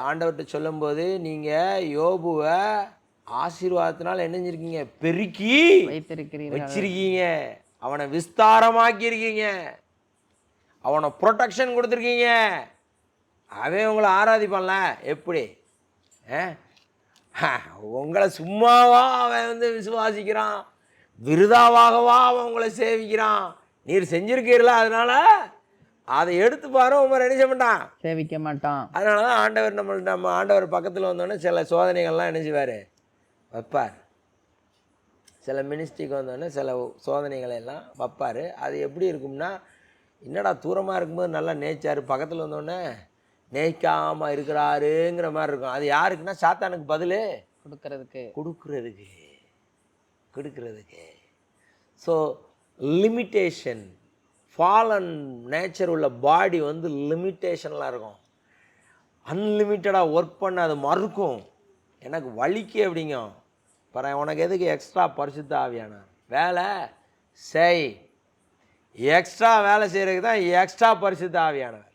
ஆண்டவர்கிட்ட சொல்லும்போது நீங்கள் யோபுவை ஆசீர்வாதத்தினால் என்ன செஞ்சிருக்கீங்க? பெருக்கி வச்சிருக்கீங்க. அவனை விஸ்தாரமாக்கியிருக்கீங்க. அவனை ப்ரொடெக்ஷன் கொடுத்துருக்கீங்க. அவன் உங்களை ஆராதிப்பான்ல எப்படி? உங்களை சும்மாவா அவன் விசுவாசிக்கிறான்? விருதாவாகவா அவன் உங்களை சேவிக்கிறான்? நீர் செஞ்சிருக்கீர்களா? அதனால அதை எடுத்து பாரு, உங்களை என்ன செய்ய மாட்டான்? சேவிக்க மாட்டான். அதனால தான் ஆண்டவர் நம்ம ஆண்டவர் பக்கத்தில் வந்தோடனே சில சோதனைகள்லாம் என்ன செய்வார்? வைப்பார். சில மினிஸ்ட்ரிக்கு வந்தோடனே சில சோதனைகளை எல்லாம் வைப்பார். அது எப்படி இருக்கும்னா, என்னடா தூரமாக இருக்கும்போது நல்லா நேச்சார், பக்கத்தில் வந்தோடனே நேய்க்காமல் இருக்கிறாருங்கிற மாதிரி இருக்கும். அது யாருக்குன்னா சாத்தானுக்கு பதில் கொடுக்கறதுக்கு. ஸோ லிமிட்டேஷன், ஃபாலன் நேச்சர் உள்ள பாடி லிமிட்டேஷன்லாம் இருக்கும். அன்லிமிட்டடாக ஒர்க் பண்ண அது மறுக்கும். எனக்கு வலிக்கு அப்படிங்கும். உனக்கு எதுக்கு எக்ஸ்ட்ரா பரிசுத்த ஆவியானவர்? வேலை செய். எக்ஸ்ட்ரா வேலை செய்கிறதுக்கு தான் எக்ஸ்ட்ரா பரிசுத்த ஆவியானவர்.